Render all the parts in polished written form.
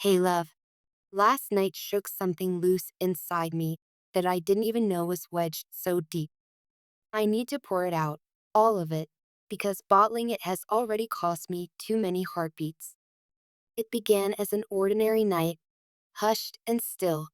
Hey, love. Last night shook something loose inside me that I didn't even know was wedged so deep. I need to pour it out, all of it, because bottling it has already cost me too many heartbeats. It began as an ordinary night, hushed and still,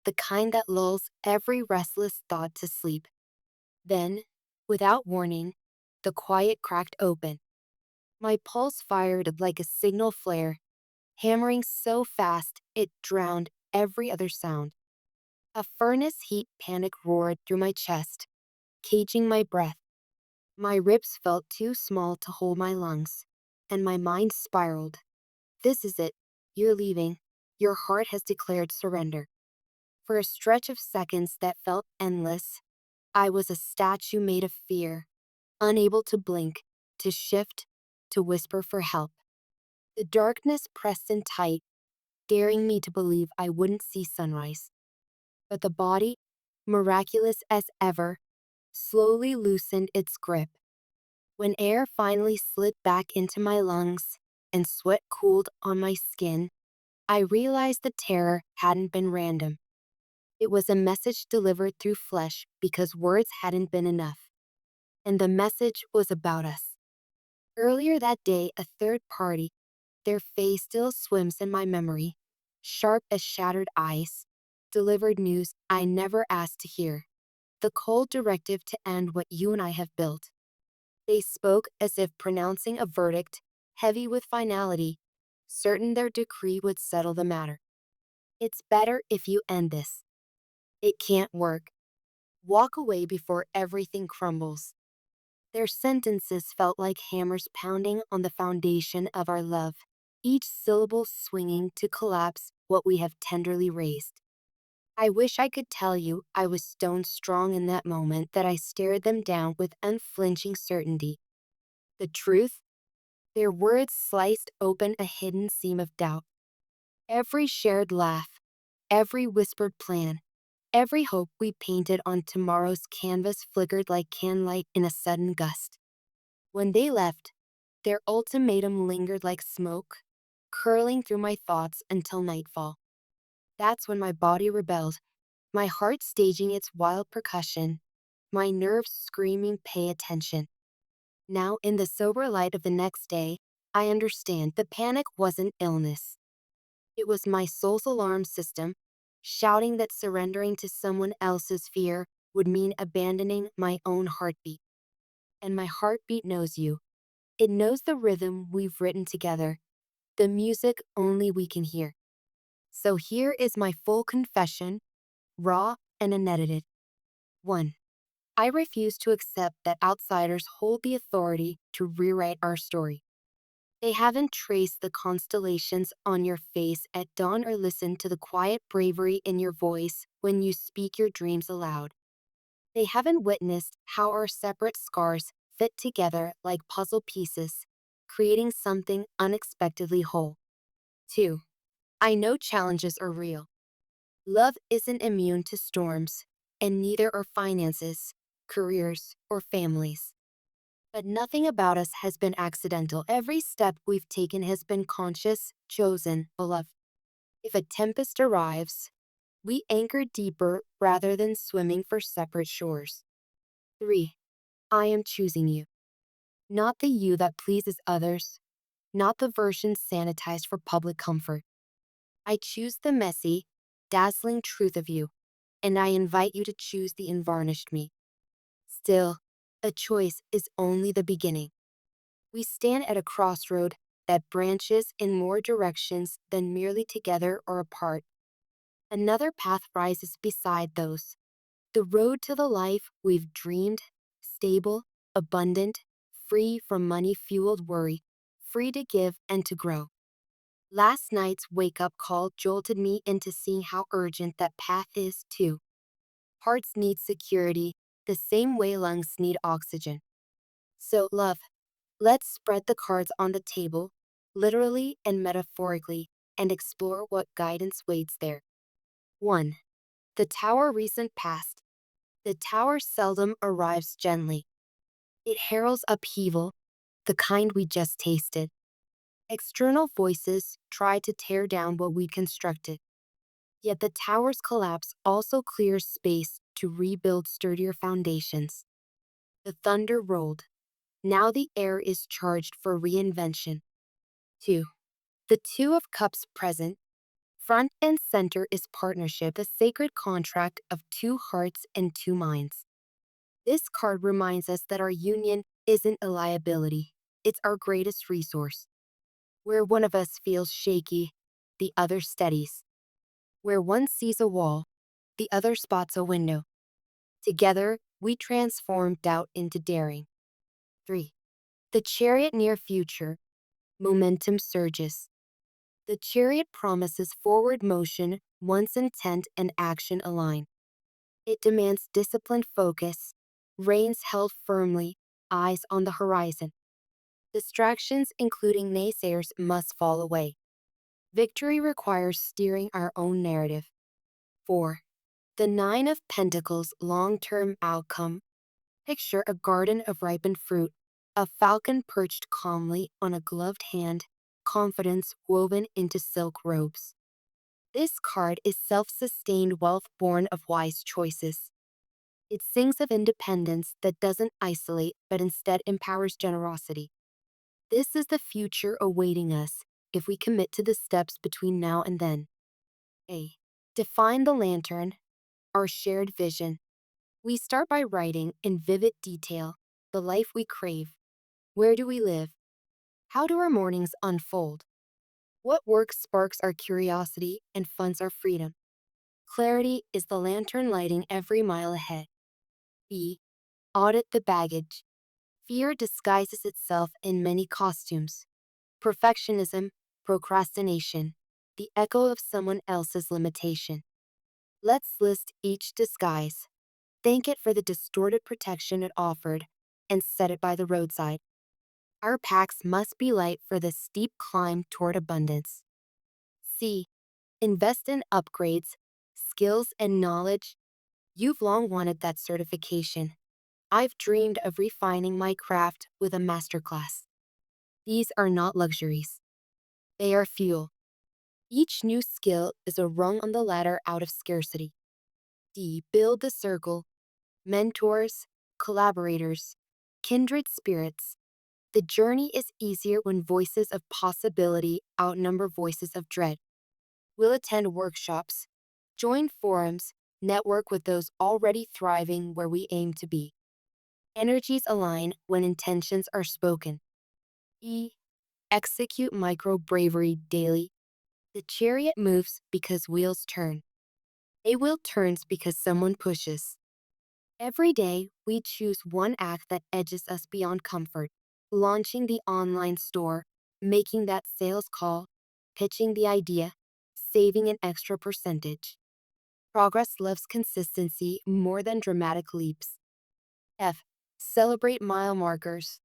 the kind that lulls every restless thought to sleep. Then, without warning, the quiet cracked open. My pulse fired like a signal flare, hammering so fast it drowned every other sound. A furnace heat panic roared through my chest, caging my breath. My ribs felt too small to hold my lungs, and my mind spiraled. This is it. You're leaving. Your heart has declared surrender. For a stretch of seconds that felt endless, I was a statue made of fear, unable to blink, to shift, to whisper for help. The darkness pressed in tight, daring me to believe I wouldn't see sunrise. But the body, miraculous as ever, slowly loosened its grip. When air finally slid back into my lungs and sweat cooled on my skin, I realized the terror hadn't been random. It was a message delivered through flesh because words hadn't been enough. And the message was about us. Earlier that day, a third party, their face still swims in my memory, sharp as shattered ice, delivered news I never asked to hear. The cold directive to end what you and I have built. They spoke as if pronouncing a verdict, heavy with finality, certain their decree would settle the matter. It's better if you end this. It can't work. Walk away before everything crumbles. Their sentences felt like hammers pounding on the foundation of our love, each syllable swinging to collapse what we have tenderly raised. I wish I could tell you I was stone strong in that moment that I stared them down with unflinching certainty. The truth? Their words sliced open a hidden seam of doubt. Every shared laugh, every whispered plan, every hope we painted on tomorrow's canvas flickered like candlelight in a sudden gust. When they left, their ultimatum lingered like smoke, curling through my thoughts until nightfall. That's when my body rebelled, my heart staging its wild percussion, my nerves screaming, "Pay attention." Now, in the sober light of the next day, I understand the panic wasn't illness. It was my soul's alarm system, shouting that surrendering to someone else's fear would mean abandoning my own heartbeat. And my heartbeat knows you. It knows the rhythm we've written together, the music only we can hear. So here is my full confession, raw and unedited. 1. I refuse to accept that outsiders hold the authority to rewrite our story. They haven't traced the constellations on your face at dawn or listened to the quiet bravery in your voice when you speak your dreams aloud. They haven't witnessed how our separate scars fit together like puzzle pieces, creating something unexpectedly whole. 2. I know challenges are real. Love isn't immune to storms, and neither are finances, careers, or families. But nothing about us has been accidental. Every step we've taken has been conscious, chosen, beloved. If a tempest arrives, we anchor deeper rather than swimming for separate shores. 3. I am choosing you. Not the you that pleases others, not the version sanitized for public comfort. I choose the messy, dazzling truth of you, and I invite you to choose the unvarnished me. Still, a choice is only the beginning. We stand at a crossroad that branches in more directions than merely together or apart. Another path rises beside those. The road to the life we've dreamed, stable, abundant, free from money-fueled worry, free to give and to grow. Last night's wake-up call jolted me into seeing how urgent that path is, too. Hearts need security, the same way lungs need oxygen. So, love, let's spread the cards on the table, literally and metaphorically, and explore what guidance waits there. 1. The tower recent past. The tower seldom arrives gently. It heralds upheaval, the kind we just tasted. External voices try to tear down what we constructed, yet the tower's collapse also clears space to rebuild sturdier foundations. The thunder rolled. Now the air is charged for reinvention. 2. The Two of Cups present. Front and center is partnership, the sacred contract of two hearts and two minds. This card reminds us that our union isn't a liability, it's our greatest resource. Where one of us feels shaky, the other steadies. Where one sees a wall, the other spots a window. Together, we transform doubt into daring. 3. The Chariot near future. Momentum surges. The Chariot promises forward motion once intent and action align. It demands disciplined focus, reins held firmly, eyes on the horizon. Distractions, including naysayers, must fall away. Victory requires steering our own narrative. 4. The Nine of Pentacles long-term outcome. Picture a garden of ripened fruit, a falcon perched calmly on a gloved hand, confidence woven into silk robes. This card is self-sustained wealth born of wise choices. It sings of independence that doesn't isolate but instead empowers generosity. This is the future awaiting us if we commit to the steps between now and then. A. Define the lantern, our shared vision. We start by writing in vivid detail the life we crave. Where do we live? How do our mornings unfold? What work sparks our curiosity and funds our freedom? Clarity is the lantern lighting every mile ahead. B. Audit the baggage. Fear disguises itself in many costumes. Perfectionism, procrastination, the echo of someone else's limitation. Let's list each disguise, thank it for the distorted protection it offered, and set it by the roadside. Our packs must be light for the steep climb toward abundance. C. Invest in upgrades, skills, and knowledge. You've long wanted that certification. I've dreamed of refining my craft with a masterclass. These are not luxuries. They are fuel. Each new skill is a rung on the ladder out of scarcity. D. Build the circle. Mentors, collaborators, kindred spirits. The journey is easier when voices of possibility outnumber voices of dread. We'll attend workshops, join forums, network with those already thriving where we aim to be. Energies align when intentions are spoken. E. Execute micro bravery daily. The chariot moves because wheels turn. A wheel turns because someone pushes. Every day, we choose one act that edges us beyond comfort. Launching the online store, making that sales call, pitching the idea, saving an extra percentage. Progress loves consistency more than dramatic leaps. F. Celebrate mile markers.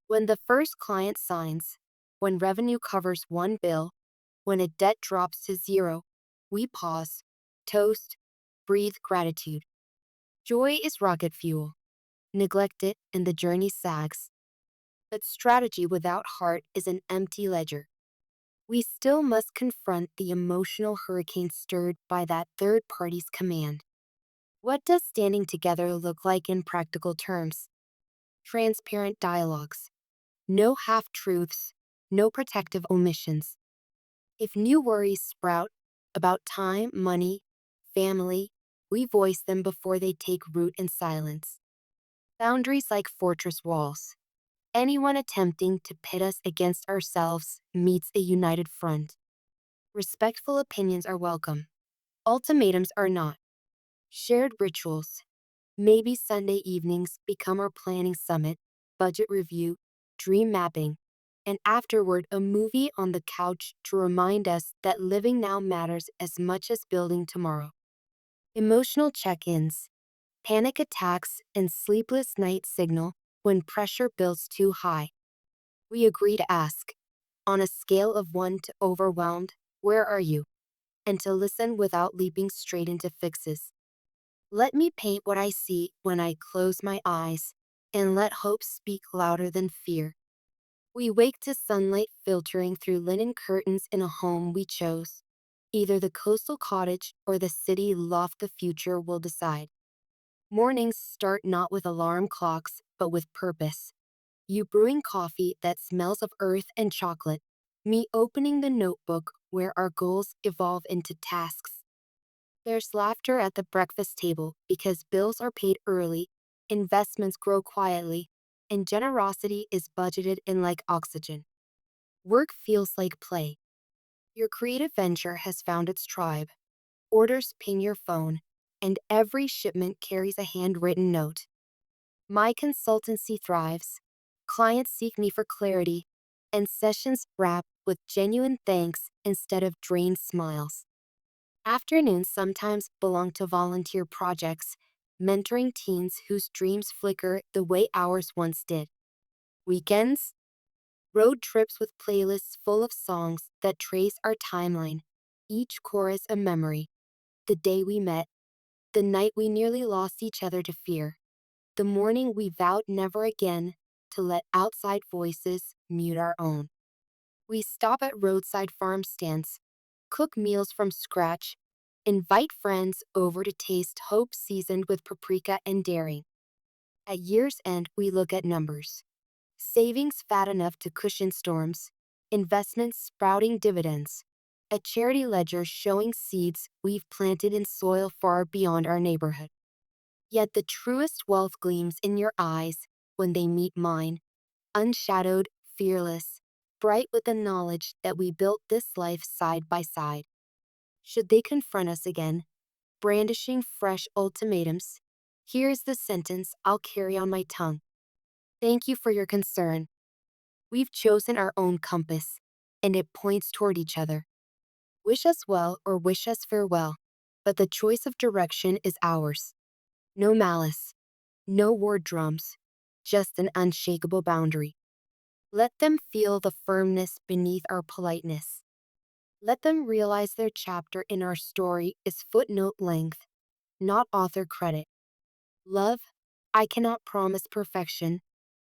When the first client signs, when revenue covers one bill, when a debt drops to zero, we pause, toast, breathe gratitude. Joy is rocket fuel. Neglect it and the journey sags. But strategy without heart is an empty ledger. We still must confront the emotional hurricane stirred by that third party's command. What does standing together look like in practical terms? Transparent dialogues. No half-truths, no protective omissions. If new worries sprout about time, money, family, we voice them before they take root in silence. Boundaries like fortress walls. Anyone attempting to pit us against ourselves meets a united front. Respectful opinions are welcome. Ultimatums are not. Shared rituals. Maybe Sunday evenings become our planning summit, budget review, dream mapping, and afterward a movie on the couch to remind us that living now matters as much as building tomorrow. Emotional check-ins. Panic attacks and sleepless nights signal when pressure builds too high. We agree to ask, on a scale of 1 to overwhelmed, where are you? And to listen without leaping straight into fixes. Let me paint what I see when I close my eyes, and let hope speak louder than fear. We wake to sunlight filtering through linen curtains in a home we chose. Either the coastal cottage or the city loft the future will decide. Mornings start not with alarm clocks, but with purpose. You brewing coffee that smells of earth and chocolate. Me opening the notebook where our goals evolve into tasks. There's laughter at the breakfast table because bills are paid early, investments grow quietly, and generosity is budgeted in like oxygen. Work feels like play. Your creative venture has found its tribe. Orders ping your phone, and every shipment carries a handwritten note. My consultancy thrives. Clients seek me for clarity, and sessions wrap with genuine thanks instead of drained smiles. Afternoons sometimes belong to volunteer projects, mentoring teens whose dreams flicker the way ours once did. Weekends, road trips with playlists full of songs that trace our timeline, each chorus a memory. The day we met, the night we nearly lost each other to fear, the morning we vowed never again to let outside voices mute our own. We stop at roadside farm stands, cook meals from scratch, invite friends over to taste hope seasoned with paprika and daring. At year's end, we look at numbers. Savings fat enough to cushion storms, investments sprouting dividends, a charity ledger showing seeds we've planted in soil far beyond our neighborhood. Yet the truest wealth gleams in your eyes when they meet mine, unshadowed, fearless, bright with the knowledge that we built this life side by side. Should they confront us again, brandishing fresh ultimatums, here's the sentence I'll carry on my tongue. Thank you for your concern. We've chosen our own compass, and it points toward each other. Wish us well or wish us farewell, but the choice of direction is ours. No malice, no war drums, just an unshakable boundary. Let them feel the firmness beneath our politeness. Let them realize their chapter in our story is footnote length, not author credit. Love, I cannot promise perfection.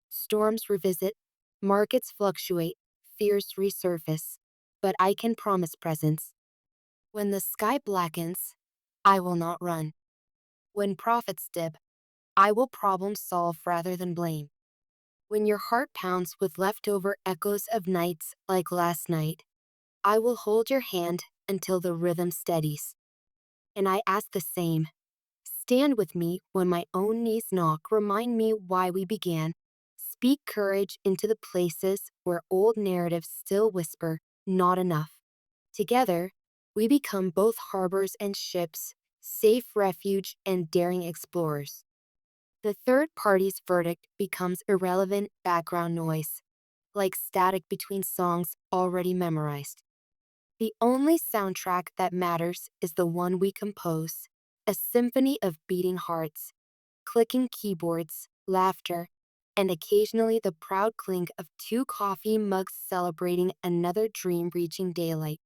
Storms revisit, markets fluctuate, fears resurface, but I can promise presence. When the sky blackens, I will not run. When profits dip, I will problem solve rather than blame. When your heart pounds with leftover echoes of nights like last night, I will hold your hand until the rhythm steadies. And I ask the same. Stand with me when my own knees knock, remind me why we began. Speak courage into the places where old narratives still whisper, not enough. Together, we become both harbors and ships, safe refuge and daring explorers. The third party's verdict becomes irrelevant background noise, like static between songs already memorized. The only soundtrack that matters is the one we compose, a symphony of beating hearts, clicking keyboards, laughter, and occasionally the proud clink of two coffee mugs celebrating another dream reaching daylight.